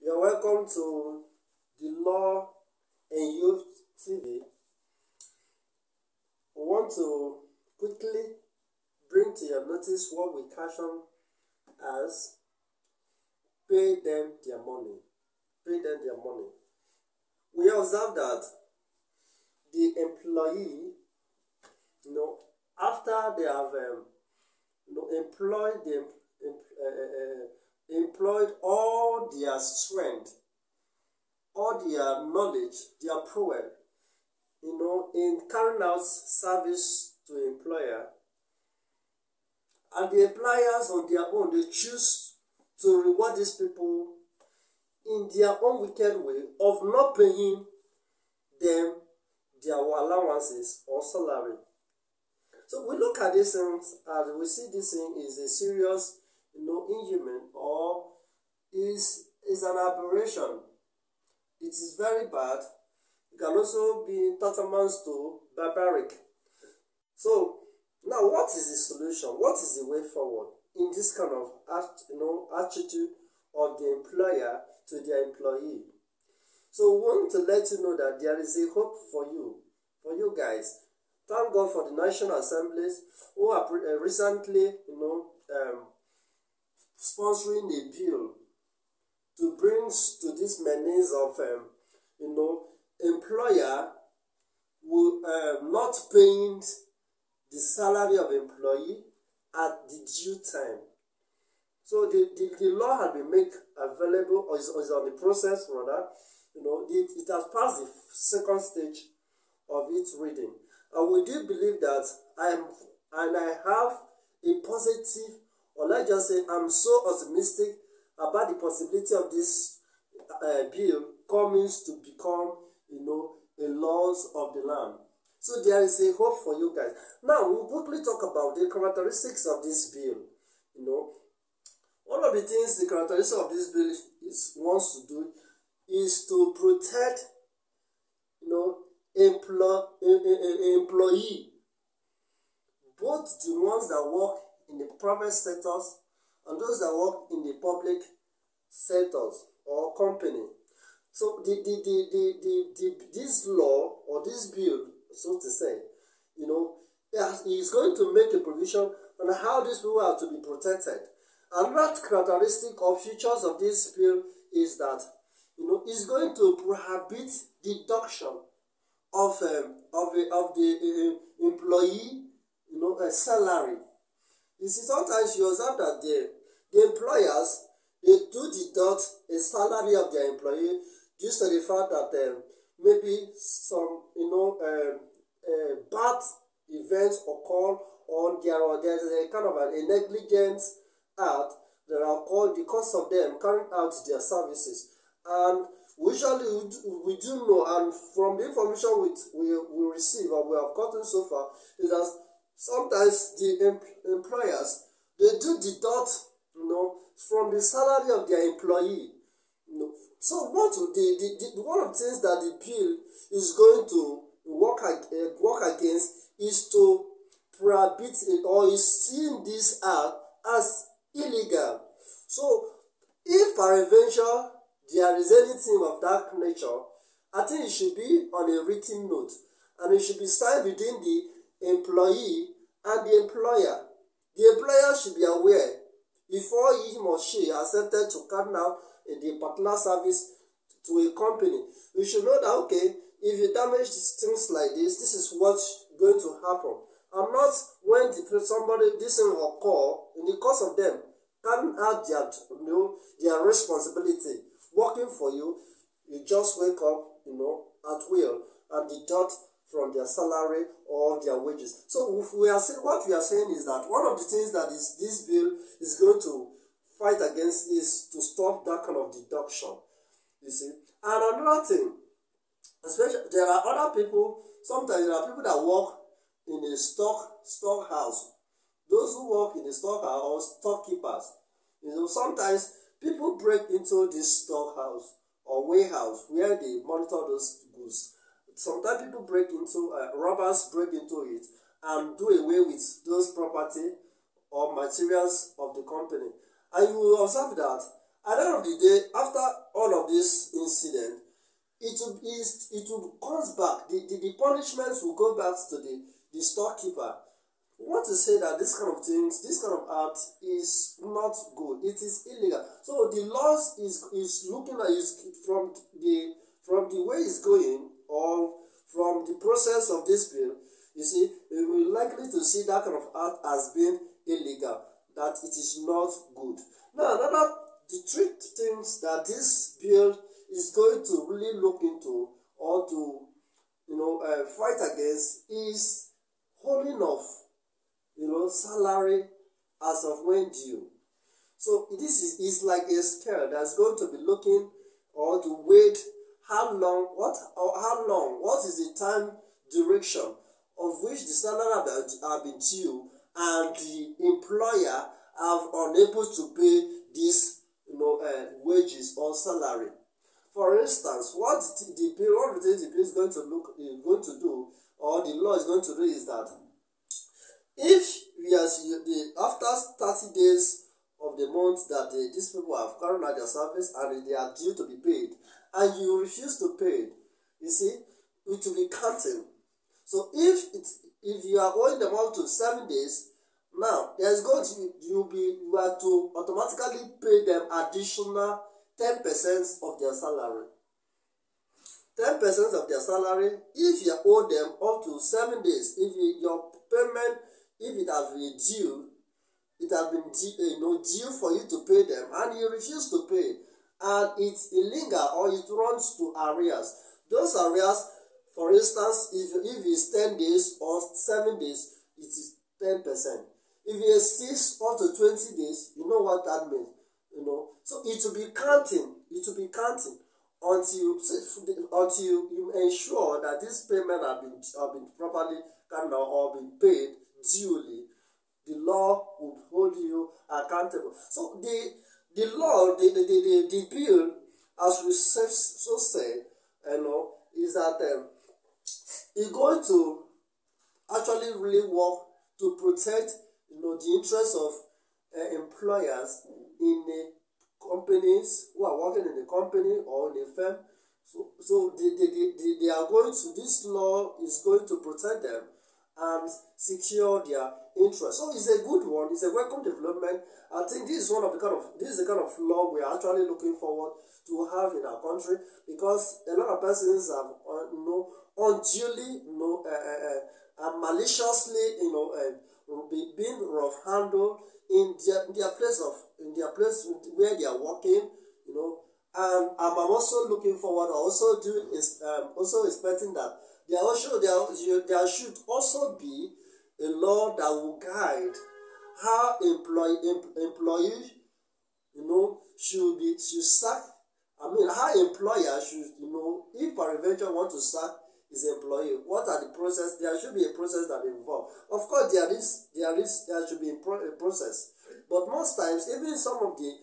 You're welcome to the Law and Youth TV. We want to quickly bring to your notice what we caption as pay them their money. Pay them their money. We observe that the employee, after they have employed all their strength, all their knowledge, their prowess, in carrying out service to employer, and the employers on their own, they choose to reward these people in their own wicked way of not paying them their allowances or salary. So we look at these things and we see this thing is a serious, inhuman, or is an aberration. It is very bad. It can also be tantamount to barbaric. So now, what is the solution? What is the way forward in this kind of attitude of the employer to their employee? So we want to let you know that there is a hope for you guys. Thank God for the National Assemblies who are recently, sponsoring a bill to bring to this menace of, employer will not paying the salary of employee at the due time. So the law has been made available, or is on the process rather. It has passed the second stage of its reading. And we do believe that I have a positive, or let's just say I'm so optimistic about the possibility of this bill coming to become, a laws of the land. So there is a hope for you guys. Now we'll quickly talk about the characteristics of this bill. One of the things the characteristic of this bill wants to do is to protect, employee, both the ones that work in the private sectors and those that work in the public sectors or company. So this law or this bill, so to say, is going to make a provision on how these people are to be protected. Another characteristic or features of this bill is that it's going to prohibit deduction of the employee salary. You see, sometimes you observe that the employers, they do deduct a salary of their employee due to the fact that maybe some bad events occur, or there's a kind of a negligence act that are called because of them carrying out their services. And usually we do know, and from the information we receive or we have gotten so far, is that sometimes the employers, they do deduct from the salary of their employee. So one of the things that the bill is going to work against is to prohibit it, or is seeing this act as illegal. So if peradventure there is anything of that nature, I think it should be on a written note, and it should be signed within the employee and the employer. The employer should be aware before he or she accepted to carry out the particular service to a company. You should know that, okay, if you damage things like this is what's going to happen. And not when this thing occur in the course of them carrying out their responsibility, working for you, you just wake up, at will and deduct from their salary or their wages. So if what we are saying is that one of the things that this bill is going to fight against is to stop that kind of deduction. You see, and another thing, especially there are other people. Sometimes there are people that work in a storehouse. Those who work in the storehouse or storekeepers. Sometimes people break into this storehouse or warehouse where they monitor those goods. Sometimes people break into, robbers break into it and do away with those property or materials of the company. And you will observe that at the end of the day, after all of this incident, it will comes back. The punishments will go back to the storekeeper. We want to say that this kind of things, this kind of act is not good. It is illegal. So the laws is looking at is from the way it's going, or from the process of this bill. You see, we will likely to see that kind of act as being illegal, that it is not good. Now, another the three things that this bill is going to really look into, or to fight against, is holding off salary as of when due. So this is like a scale that's going to be looking, or to wait how long, what is the time duration of which the salary have been due, and the employer have unable to pay this wages or salary. For instance, what the bill, one of the things the bill is going to do, or the law is going to do, is that if after 30 days of the month that these people have carried out their service and they are due to be paid, and you refuse to pay, you see, it will be counting. So if you are owing them up to 7 days, now there's going to you are to automatically pay them additional 10% of their salary. 10% of their salary if you owe them up to 7 days. If your payment, if it has been due, it has been due for you to pay them, and you refuse to pay, and it's illegal, or it runs to arrears. Those arrears, for instance, if it's 10 days or 7 days, it is 10%. If it's 6 up to 20 days, you know what that means. So it will be counting. It will be counting until you ensure that this payment have been properly carried out or been paid duly. The law will hold you accountable. So the law, the bill, as we said, is that it's going to actually really work to protect the interests of employers in the companies who are working in the company or in a firm. So they are going to, this law is going to protect them and secure their interest. So it's a good one. It's a welcome development. I think this is the kind of law we are actually looking forward to have in our country, because a lot of persons have unduly and maliciously being rough handled in their place where they are working, and I'm also looking forward, also expecting that there should also be a law that will guide how employees should sack. How employers should, if peradventure want to sack his employee, what are the process? There should be a process that involves. Of course, there should be a process, but most times, even some of the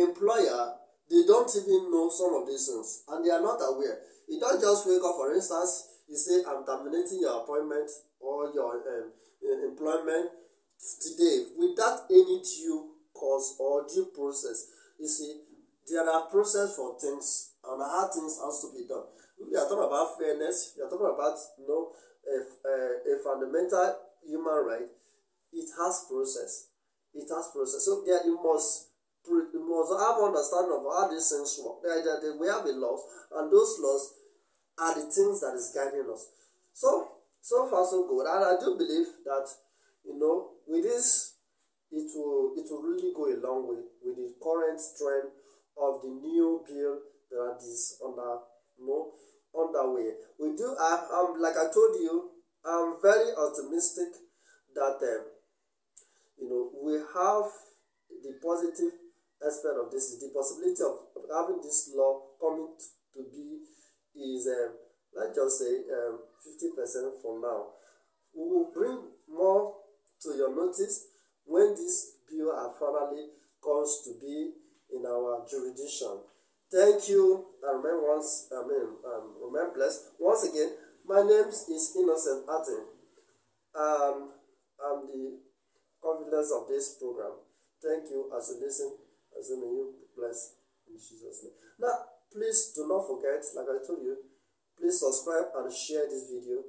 employer, they don't even know some of these things, and they are not aware. You don't just wake up, for instance, you say, I'm terminating your appointment or your employment today without any due cause or due process. You see, there are process for things and how things has to be done. We are talking about fairness. We are talking about a fundamental human right. It has process. It has process. So there you must have understanding of how these things work. We have the laws, and those laws are the things that is guiding us. So far so good, and I do believe that with this, it will really go a long way with the current trend of the new bill that is underway. We do like I told you, I'm very optimistic that we have the positive aspect of this. The possibility of having this law coming to be is let's just say 50% for now. We will bring more to your notice when this bill finally comes to be in our jurisdiction. Thank you, and remain blessed. Once again, my name is Innocent Atin, and I'm the confidence of this program. Thank you as you listen, as you may you bless. Now, please do not forget, like I told you, please subscribe and share this video.